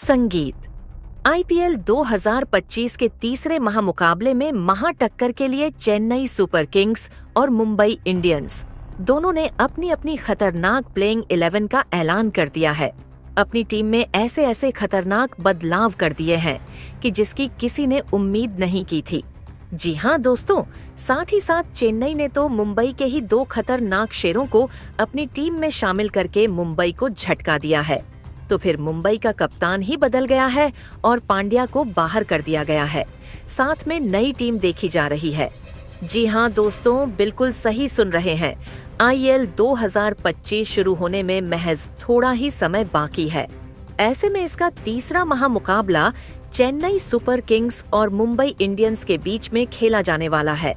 संगीत। आईपीएल 2025 के तीसरे महामुकाबले में महाटक्कर के लिए चेन्नई सुपर किंग्स और मुंबई इंडियंस दोनों ने अपनी अपनी खतरनाक प्लेइंग 11 का ऐलान कर दिया है। अपनी टीम में ऐसे ऐसे खतरनाक बदलाव कर दिए हैं कि जिसकी किसी ने उम्मीद नहीं की थी। जी हाँ दोस्तों, साथ ही साथ चेन्नई ने तो मुंबई के ही दो खतरनाक शेरों को अपनी टीम में शामिल करके मुंबई को झटका दिया है। तो फिर मुंबई का कप्तान ही बदल गया है और पांड्या को बाहर कर दिया गया है। साथ में नई टीम देखी जा रही है। जी हाँ दोस्तों, बिल्कुल सही सुन रहे हैं। आईपीएल 2025 शुरू होने में महज थोड़ा ही समय बाकी है। ऐसे में इसका तीसरा महामुकाबला चेन्नई सुपर किंग्स और मुंबई इंडियंस के बीच में खेला जाने वाला है।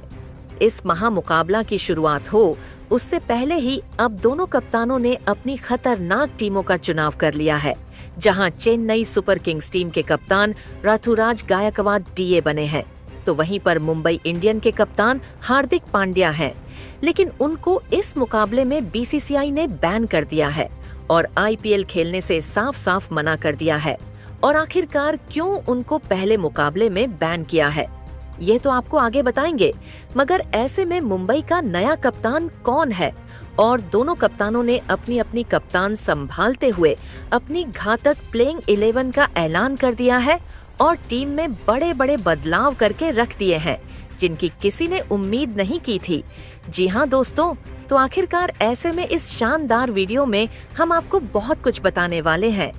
इस महामुकाबला की शुरुआत हो उससे पहले ही अब दोनों कप्तानों ने अपनी खतरनाक टीमों का चुनाव कर लिया है। जहां चेन्नई सुपर किंग्स टीम के कप्तान ऋतुराज गायकवाड डीए बने हैं, तो वहीं पर मुंबई इंडियन के कप्तान हार्दिक पांड्या हैं। लेकिन उनको इस मुकाबले में बीसीसीआई ने बैन कर दिया है और आईपीएल खेलने से साफ साफ मना कर दिया है। और आखिरकार क्यों उनको पहले मुकाबले में बैन किया है, ये तो आपको आगे बताएंगे। मगर ऐसे में मुंबई का नया कप्तान कौन है और दोनों कप्तानों ने अपनी अपनी कप्तान संभालते हुए अपनी घातक प्लेइंग 11 का ऐलान कर दिया है और टीम में बड़े बड़े बदलाव करके रख दिए हैं जिनकी किसी ने उम्मीद नहीं की थी। जी हाँ दोस्तों, तो आखिरकार ऐसे में इस शानदार वीडियो में हम आपको बहुत कुछ बताने वाले हैं।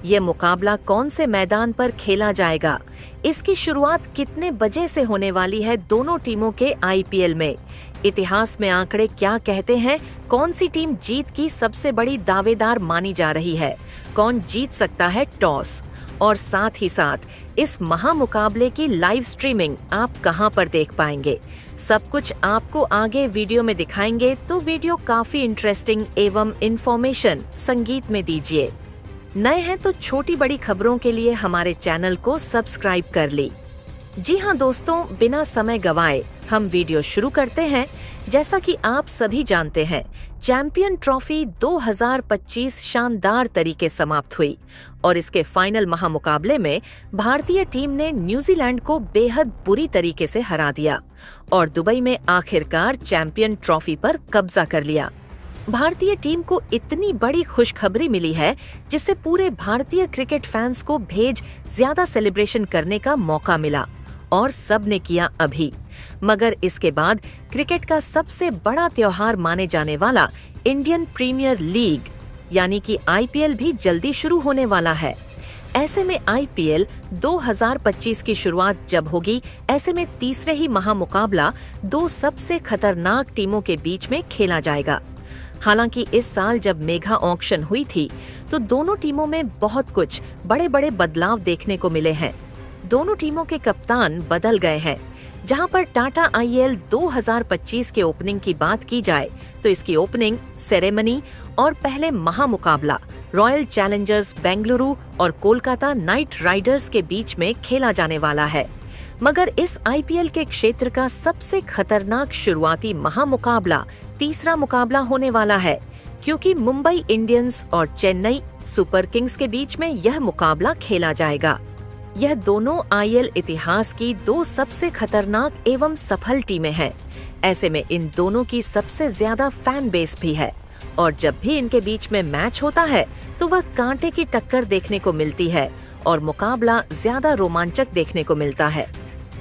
ये मुकाबला कौन से मैदान पर खेला जाएगा, इसकी शुरुआत कितने बजे से होने वाली है दोनों टीमों के आईपीएल में, इतिहास में आंकड़े क्या कहते हैं, कौन सी टीम जीत की सबसे बड़ी दावेदार मानी जा रही है, कौन जीत सकता है टॉस, और साथ ही साथ इस महामुकाबले की लाइव स्ट्रीमिंग आप कहां पर देख पाएंगे, सब कुछ आपको आगे वीडियो में दिखाएंगे। तो वीडियो काफी इंटरेस्टिंग एवं इंफॉर्मेशन संगीत में दीजिए। नए हैं तो छोटी बड़ी खबरों के लिए हमारे चैनल को सब्सक्राइब कर ली। जी हाँ दोस्तों, बिना समय गवाए हम वीडियो शुरू करते हैं। जैसा कि आप सभी जानते हैं, चैंपियन ट्रॉफी 2025 शानदार तरीके समाप्त हुई और इसके फाइनल महामुकाबले में भारतीय टीम ने न्यूजीलैंड को बेहद बुरी तरीके से हरा दिया और दुबई में आखिरकार चैंपियन ट्रॉफी पर कब्जा कर लिया। भारतीय टीम को इतनी बड़ी खुशखबरी मिली है जिससे पूरे भारतीय क्रिकेट फैंस को ज्यादा सेलिब्रेशन करने का मौका मिला और सब ने किया अभी। मगर इसके बाद क्रिकेट का सबसे बड़ा त्योहार माने जाने वाला इंडियन प्रीमियर लीग यानी कि आईपीएल भी जल्दी शुरू होने वाला है। ऐसे में आईपीएल 2025 की शुरुआत जब होगी, ऐसे में तीसरे ही महामुकाबला दो सबसे खतरनाक टीमों के बीच में खेला जाएगा। हालांकि इस साल जब मेगा ऑक्शन हुई थी तो दोनों टीमों में बहुत कुछ बड़े बड़े बदलाव देखने को मिले हैं। दोनों टीमों के कप्तान बदल गए हैं। जहां पर टाटा आईपीएल 2025 के ओपनिंग की बात की जाए तो इसकी ओपनिंग सेरेमनी और पहले महामुकाबला रॉयल चैलेंजर्स बेंगलुरु और कोलकाता नाइट राइडर्स के बीच में खेला जाने वाला है। मगर इस आईपीएल के क्षेत्र का सबसे खतरनाक शुरुआती महामुकाबला तीसरा मुकाबला होने वाला है, क्योंकि मुंबई इंडियंस और चेन्नई सुपर किंग्स के बीच में यह मुकाबला खेला जाएगा। यह दोनों आईपीएल इतिहास की दो सबसे खतरनाक एवं सफल टीमें हैं। ऐसे में इन दोनों की सबसे ज्यादा फैन बेस भी है और जब भी इनके बीच में मैच होता है तो वह कांटे की टक्कर देखने को मिलती है और मुकाबला ज्यादा रोमांचक देखने को मिलता है।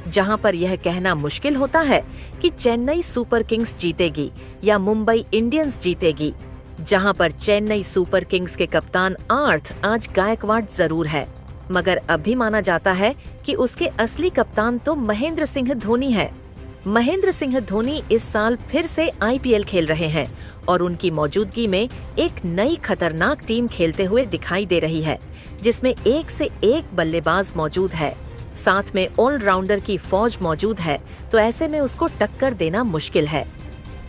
जहां पर यह कहना मुश्किल होता है कि चेन्नई सुपर किंग्स जीतेगी या मुंबई इंडियंस जीतेगी। जहां पर चेन्नई सुपर किंग्स के कप्तान आज गायकवाड जरूर है, मगर अब भी माना जाता है कि उसके असली कप्तान तो महेंद्र सिंह धोनी है। महेंद्र सिंह धोनी इस साल फिर से आईपीएल खेल रहे हैं और उनकी मौजूदगी में एक नई खतरनाक टीम खेलते हुए दिखाई दे रही है, जिसमें एक से एक बल्लेबाज मौजूद है, साथ में ऑलराउंडर की फौज मौजूद है। तो ऐसे में उसको टक्कर देना मुश्किल है।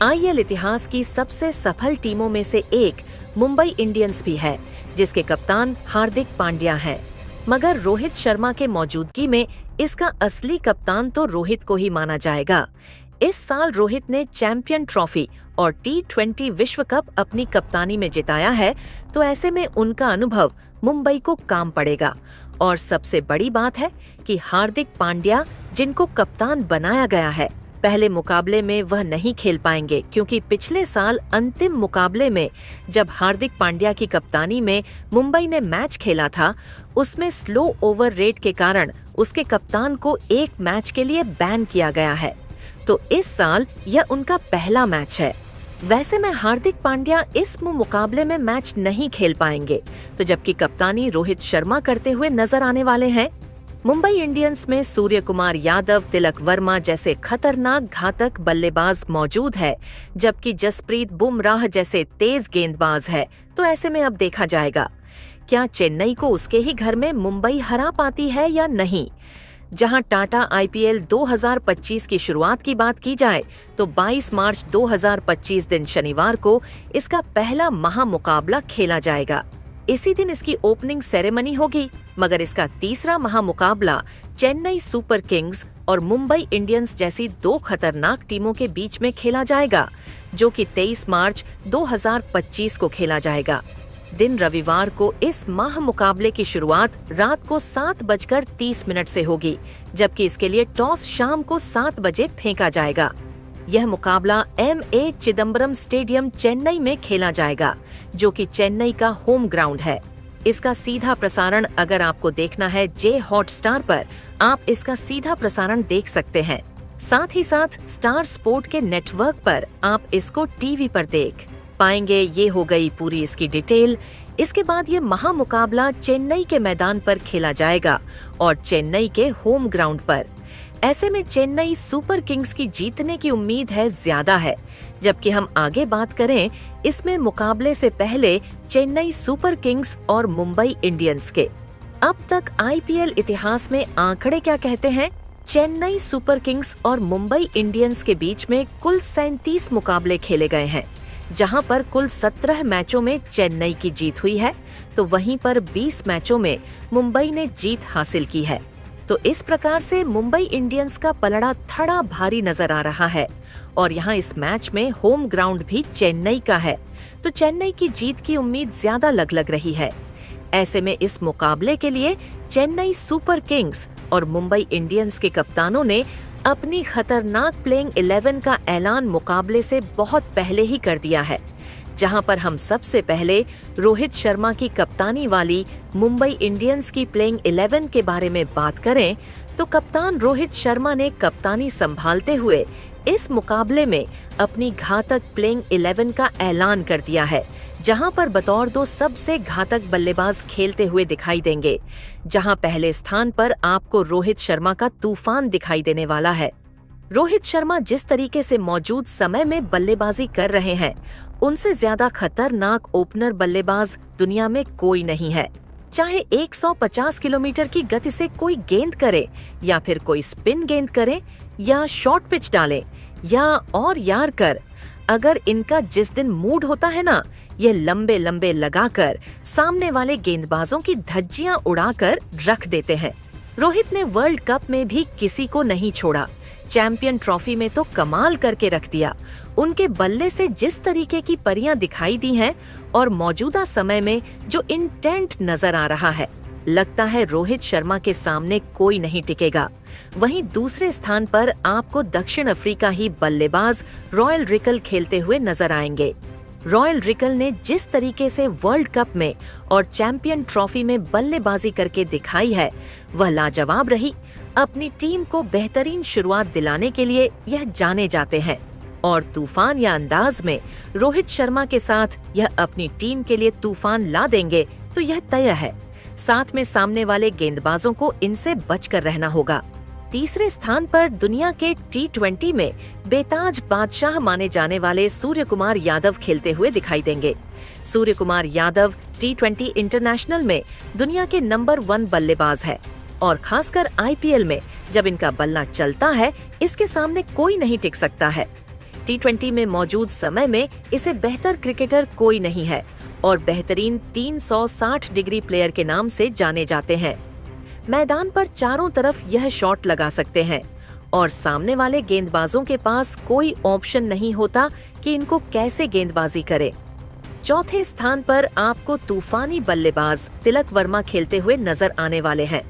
आईपीएल इतिहास की सबसे सफल टीमों में से एक मुंबई इंडियंस भी है, जिसके कप्तान हार्दिक पांड्या हैं। मगर रोहित शर्मा के मौजूदगी में इसका असली कप्तान तो रोहित को ही माना जाएगा। इस साल रोहित ने चैंपियन ट्रॉफी और T20 विश्व कप अपनी कप्तानी में जिताया है, तो ऐसे में उनका अनुभव मुंबई को काम पड़ेगा। और सबसे बड़ी बात है कि हार्दिक पांड्या, जिनको कप्तान बनाया गया है, पहले मुकाबले में वह नहीं खेल पाएंगे, क्योंकि पिछले साल अंतिम मुकाबले में जब हार्दिक पांड्या की कप्तानी में मुंबई ने मैच खेला था, उसमें स्लो ओवर रेट के कारण उसके कप्तान को एक मैच के लिए बैन किया गया है। तो इस साल यह उनका पहला मैच है। वैसे में हार्दिक पांड्या इस मुकाबले में मैच नहीं खेल पाएंगे, तो जबकि कप्तानी रोहित शर्मा करते हुए नजर आने वाले हैं। मुंबई इंडियंस में सूर्य कुमार यादव, तिलक वर्मा जैसे खतरनाक घातक बल्लेबाज मौजूद है, जबकि जसप्रीत बुमराह जैसे तेज गेंदबाज है। तो ऐसे में अब देखा जाएगा क्या चेन्नई को उसके ही घर में मुंबई हरा पाती है या नहीं। जहां टाटा आईपीएल 2025 की शुरुआत की बात की जाए तो 22 मार्च 2025 दिन शनिवार को इसका पहला महामुकाबला खेला जाएगा। इसी दिन इसकी ओपनिंग सेरेमनी होगी, मगर इसका तीसरा महामुकाबला चेन्नई सुपर किंग्स और मुंबई इंडियंस जैसी दो खतरनाक टीमों के बीच में खेला जाएगा, जो कि 23 मार्च 2025 को खेला जाएगा। दिन रविवार को इस महामुकाबले की शुरुआत रात को 7:30 से होगी, जबकि इसके लिए टॉस शाम को 7 बजे फेंका जाएगा। यह मुकाबला M.A. चिदम्बरम स्टेडियम चेन्नई में खेला जाएगा, जो कि चेन्नई का होम ग्राउंड है। इसका सीधा प्रसारण अगर आपको देखना है जे हॉटस्टार पर, आप इसका सीधा प्रसारण देख सकते हैं। साथ ही साथ स्टार स्पोर्ट के नेटवर्क पर आप इसको टीवी पर देख पाएंगे। ये हो गई पूरी इसकी डिटेल। इसके बाद ये महामुकाबला चेन्नई के मैदान पर खेला जाएगा और चेन्नई के होम ग्राउंड पर। ऐसे में चेन्नई सुपर किंग्स की जीतने की उम्मीद है ज्यादा है। जबकि हम आगे बात करें इसमें मुकाबले से पहले चेन्नई सुपर किंग्स और मुंबई इंडियंस के, अब तक आईपीएल इतिहास में आंकड़े क्या कहते हैं। चेन्नई सुपर किंग्स और मुंबई इंडियंस के बीच में कुल 37 मुकाबले खेले गए हैं, जहां पर कुल 17 मैचों में चेन्नई की जीत हुई है, तो वहीं पर 20 मैचों में मुंबई ने जीत हासिल की है। तो इस प्रकार से मुंबई इंडियंस का पलड़ा थोड़ा भारी नजर आ रहा है। और यहाँ इस मैच में होम ग्राउंड भी चेन्नई का है, तो चेन्नई की जीत की उम्मीद ज्यादा लग रही है। ऐसे में इस मुकाबले के लिए चेन्नई सुपर किंग्स और मुंबई इंडियंस के कप्तानों ने अपनी खतरनाक प्लेइंग 11 का ऐलान मुकाबले से बहुत पहले ही कर दिया है, जहां पर हम सबसे पहले रोहित शर्मा की कप्तानी वाली मुंबई इंडियंस की प्लेइंग 11 के बारे में बात करें तो कप्तान रोहित शर्मा ने कप्तानी संभालते हुए इस मुकाबले में अपनी घातक प्लेइंग 11 का ऐलान कर दिया है, जहां पर बतौर 2 सबसे घातक बल्लेबाज खेलते हुए दिखाई देंगे। जहां पहले स्थान पर आपको रोहित शर्मा का तूफान दिखाई देने वाला है। रोहित शर्मा जिस तरीके से मौजूद समय में बल्लेबाजी कर रहे हैं, उनसे ज्यादा खतरनाक ओपनर बल्लेबाज दुनिया में कोई नहीं है। चाहे 150 किलोमीटर की गति से कोई गेंद करे, या फिर कोई स्पिन गेंद करे, या शॉर्ट पिच डाले, या और यार कर, अगर इनका जिस दिन मूड होता है ना, ये लंबे लंबे लगाकर सामने वाले गेंदबाजों की धज्जियां उड़ाकर रख देते हैं। रोहित ने वर्ल्ड कप में भी किसी को नहीं छोड़ा। चैंपियन ट्रॉफी में तो कमाल करके रख दिया। उनके बल्ले से जिस तरीके की परियां दिखाई दी हैं और मौजूदा समय में जो इंटेंट नजर आ रहा है, लगता है रोहित शर्मा के सामने कोई नहीं टिकेगा। वहीं दूसरे स्थान पर आपको दक्षिण अफ्रीका ही बल्लेबाज रॉयल रिकल खेलते हुए नजर आएंगे। रॉयल रिकल ने जिस तरीके से वर्ल्ड कप में और चैंपियन ट्रॉफी में बल्लेबाजी करके दिखाई है, वह लाजवाब रही। अपनी टीम को बेहतरीन शुरुआत दिलाने के लिए यह जाने जाते हैं और तूफान या अंदाज में रोहित शर्मा के साथ यह अपनी टीम के लिए तूफान ला देंगे, तो यह तय है। साथ में सामने वाले गेंदबाजों को इनसे बचकर रहना होगा। तीसरे स्थान पर दुनिया के T20 में बेताज बादशाह माने जाने वाले सूर्य कुमार यादव खेलते हुए दिखाई देंगे। सूर्य कुमार यादव T20 इंटरनेशनल में दुनिया के नंबर 1 बल्लेबाज है और खासकर आईपीएल में जब इनका बल्ला चलता है, इसके सामने कोई नहीं टिक सकता है। T20 में मौजूद समय में इसे बेहतर क्रिकेटर कोई नहीं है और बेहतरीन 360 डिग्री प्लेयर के नाम से जाने जाते हैं। मैदान पर चारों तरफ यह शॉट लगा सकते हैं और सामने वाले गेंदबाजों के पास कोई ऑप्शन नहीं होता कि इनको कैसे गेंदबाजी करे। चौथे स्थान पर आपको तूफानी बल्लेबाज तिलक वर्मा खेलते हुए नजर आने वाले हैं।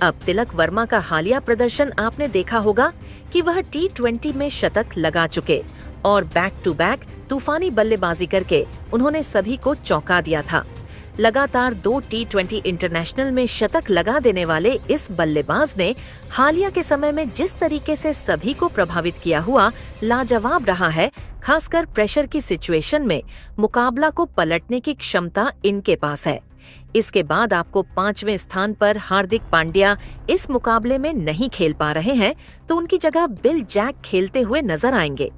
अब तिलक वर्मा का हालिया प्रदर्शन आपने देखा होगा कि वह T20 में शतक लगा चुके और बैक टू बैक तूफानी बल्लेबाजी करके उन्होंने सभी को चौंका दिया था। लगातार 2 T20 इंटरनेशनल में शतक लगा देने वाले इस बल्लेबाज ने हालिया के समय में जिस तरीके से सभी को प्रभावित किया हुआ लाजवाब रहा है। खासकर प्रेशर की सिचुएशन में मुकाबला को पलटने की क्षमता इनके पास है। इसके बाद आपको 5वें स्थान पर हार्दिक पांड्या इस मुकाबले में नहीं खेल पा रहे हैं, तो उनकी जगह बिल जैक खेलते हुए नजर आएंगे।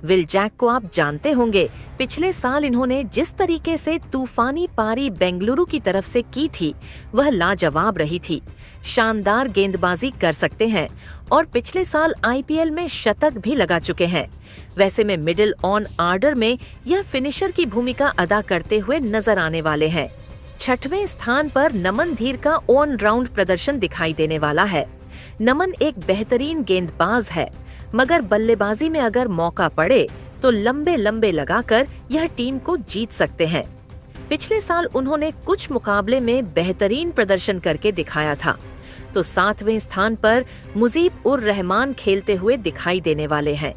विल जैक को आप जानते होंगे, पिछले साल इन्होंने जिस तरीके से तूफानी पारी बेंगलुरु की तरफ से की थी वह लाजवाब रही थी। शानदार गेंदबाजी कर सकते हैं और पिछले साल IPL में शतक भी लगा चुके हैं। वैसे में मिडिल ऑन आर्डर में यह फिनिशर की भूमिका अदा करते हुए नजर आने वाले हैं। 6वें स्थान पर नमन धीर का ऑन राउंड प्रदर्शन दिखाई देने वाला है। नमन एक बेहतरीन गेंदबाज है, मगर बल्लेबाजी में अगर मौका पड़े तो लंबे लंबे लगाकर यह टीम को जीत सकते हैं। पिछले साल उन्होंने कुछ मुकाबले में बेहतरीन प्रदर्शन करके दिखाया था। तो 7वें स्थान पर मुजीब उर रहमान खेलते हुए दिखाई देने वाले हैं।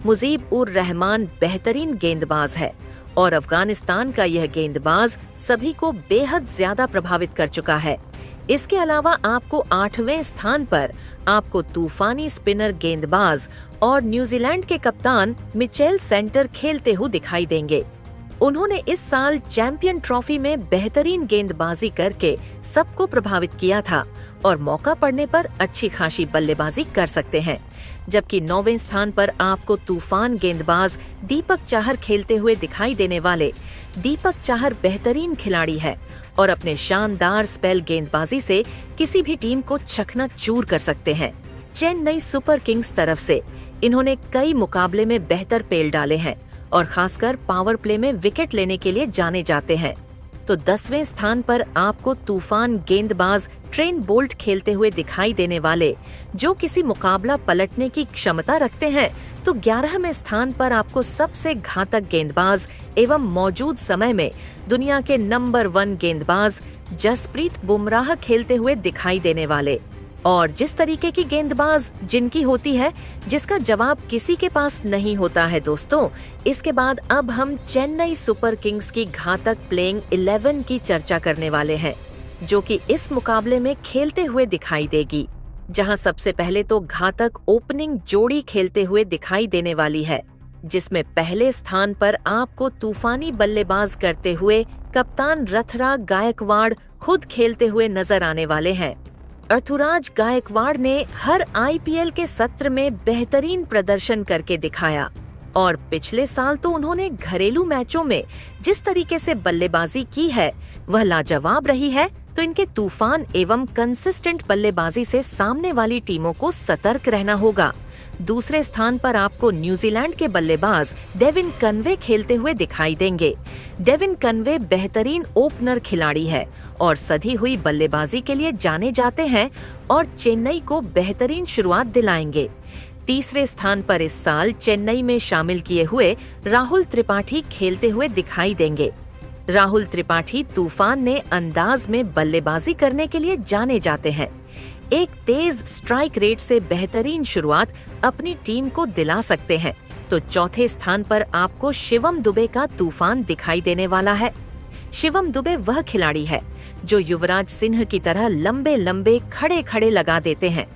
मुजीब उर रहमान बेहतरीन गेंदबाज है और अफगानिस्तान का यह गेंदबाज सभी को बेहद ज्यादा प्रभावित कर चुका है। इसके अलावा आपको 8वें स्थान पर आपको तूफानी स्पिनर गेंदबाज और न्यूजीलैंड के कप्तान मिचेल सेंटर खेलते हुए दिखाई देंगे। उन्होंने इस साल चैंपियन ट्रॉफी में बेहतरीन गेंदबाजी करके सबको प्रभावित किया था और मौका पड़ने पर अच्छी खासी बल्लेबाजी कर सकते हैं। जबकि 9वें स्थान पर आपको तूफान गेंदबाज दीपक चाहर खेलते हुए दिखाई देने वाले। दीपक चाहर बेहतरीन खिलाड़ी है और अपने शानदार स्पेल गेंदबाजी से किसी भी टीम को चकनाचूर कर सकते हैं। चेन्नई सुपर किंग्स तरफ से इन्होंने कई मुकाबले में बेहतर पेल डाले हैं और खासकर पावर प्ले में विकेट लेने के लिए जाने जाते हैं। तो 10वें स्थान पर आपको तूफान गेंदबाज ट्रेंट बोल्ट खेलते हुए दिखाई देने वाले, जो किसी मुकाबला पलटने की क्षमता रखते हैं। तो 11वें स्थान पर आपको सबसे घातक गेंदबाज एवं मौजूद समय में दुनिया के नंबर 1 गेंदबाज जसप्रीत बुमराह खेलते हुए दिखाई देने वाले। और जिस तरीके की गेंदबाज जिनकी होती है, जिसका जवाब किसी के पास नहीं होता है दोस्तों। इसके बाद अब हम चेन्नई सुपर किंग्स की घातक प्लेइंग 11 की चर्चा करने वाले हैं, जो कि इस मुकाबले में खेलते हुए दिखाई देगी। जहां सबसे पहले तो घातक ओपनिंग जोड़ी खेलते हुए दिखाई देने वाली है, जिसमें पहले स्थान पर आपको तूफानी बल्लेबाज करते हुए कप्तान रथराज गायकवाड़ खुद खेलते हुए नजर आने वाले हैं। ऋतुराज गायकवाड़ ने हर IPL के सत्र में बेहतरीन प्रदर्शन करके दिखाया और पिछले साल तो उन्होंने घरेलू मैचों में जिस तरीके से बल्लेबाजी की है वह लाजवाब रही है। तो इनके तूफान एवं कंसिस्टेंट बल्लेबाजी से सामने वाली टीमों को सतर्क रहना होगा। दूसरे स्थान पर आपको न्यूजीलैंड के बल्लेबाज डेविन कनवे खेलते हुए दिखाई देंगे। डेविन कनवे बेहतरीन ओपनर खिलाड़ी है और सधी हुई बल्लेबाजी के लिए जाने जाते हैं और चेन्नई को बेहतरीन शुरुआत दिलाएंगे। तीसरे स्थान पर इस साल चेन्नई में शामिल किए हुए राहुल त्रिपाठी खेलते हुए दिखाई देंगे। राहुल त्रिपाठी तूफान ने अंदाज में बल्लेबाजी करने के लिए जाने जाते हैं। एक तेज स्ट्राइक रेट से बेहतरीन शुरुआत अपनी टीम को दिला सकते हैं। तो चौथे स्थान पर आपको शिवम दुबे का तूफान दिखाई देने वाला है। शिवम दुबे वह खिलाड़ी है जो युवराज सिंह की तरह लंबे लंबे खड़े खड़े लगा देते हैं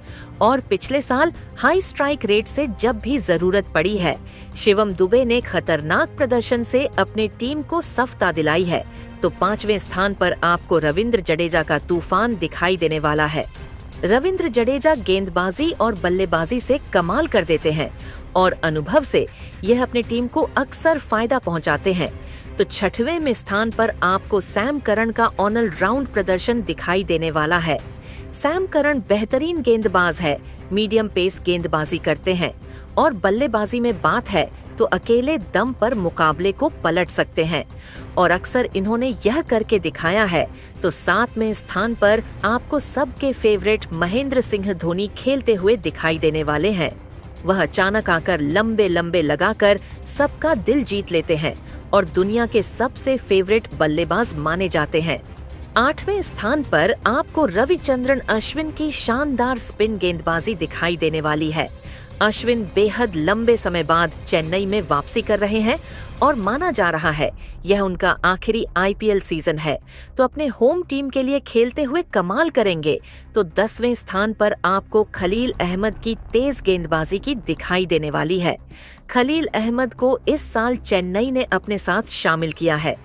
और पिछले साल हाई स्ट्राइक रेट से जब भी जरूरत पड़ी है, शिवम दुबे ने खतरनाक प्रदर्शन से अपने टीम को सफता दिलाई है। तो 5वें स्थान पर आपको रविंद्र जडेजा का तूफान दिखाई देने वाला है। रविंद्र जडेजा गेंदबाजी और बल्लेबाजी से कमाल कर देते हैं और अनुभव से यह अपनी टीम को अक्सर फायदा पहुंचाते हैं। तो 6वें में स्थान पर आपको सैम करन का ऑल राउंड प्रदर्शन दिखाई देने वाला है। सैम करन बेहतरीन गेंदबाज है, मीडियम पेस गेंदबाजी करते हैं और बल्लेबाजी में बात है तो अकेले दम पर मुकाबले को पलट सकते हैं और अक्सर इन्होंने यह करके दिखाया है। तो 7वें स्थान पर आपको सबके फेवरेट महेंद्र सिंह धोनी खेलते हुए दिखाई देने वाले हैं। वह अचानक आकर लंबे लंबे लगाकर सबका दिल जीत लेते हैं और दुनिया के सबसे फेवरेट बल्लेबाज माने जाते हैं। 8वें स्थान पर आपको रविचंद्रन अश्विन की शानदार स्पिन गेंदबाजी दिखाई देने वाली है। अश्विन बेहद लंबे समय बाद चेन्नई में वापसी कर रहे हैं और माना जा रहा है यह उनका आखिरी आईपीएल सीजन है, तो अपने होम टीम के लिए खेलते हुए कमाल करेंगे। तो 10वें स्थान पर आपको खलील अहमद की तेज गेंदबाजी की दिखाई देने वाली है। खलील अहमद को इस साल चेन्नई ने अपने साथ शामिल किया है,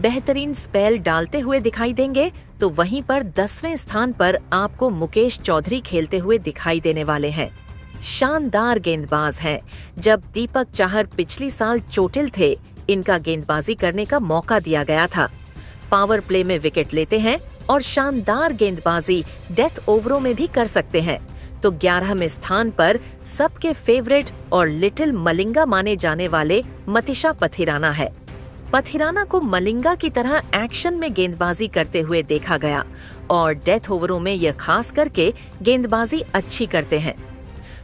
बेहतरीन स्पेल डालते हुए दिखाई देंगे। तो वहीं पर 10वें स्थान पर आपको मुकेश चौधरी खेलते हुए दिखाई देने वाले हैं। शानदार गेंदबाज हैं। जब दीपक चाहर पिछली साल चोटिल थे, इनका गेंदबाजी करने का मौका दिया गया था। पावर प्ले में विकेट लेते हैं और शानदार गेंदबाजी डेथ ओवरों में भी कर सकते हैं। तो 11वें स्थान पर सबके फेवरेट और लिटिल मलिंगा माने जाने वाले मतीशा पथिराना है। पथिराना को मलिंगा की तरह एक्शन में गेंदबाजी करते हुए देखा गया और डेथ ओवरों में यह खास करके गेंदबाजी अच्छी करते हैं।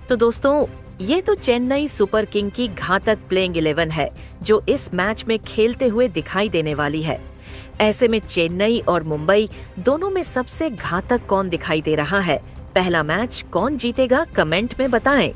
तो दोस्तों, ये तो चेन्नई सुपर किंग की घातक प्लेइंग 11 है जो इस मैच में खेलते हुए दिखाई देने वाली है। ऐसे में चेन्नई और मुंबई दोनों में सबसे घातक कौन दिखाई दे रहा है? पहला मैच कौन जीतेगा, कमेंट में बताएं।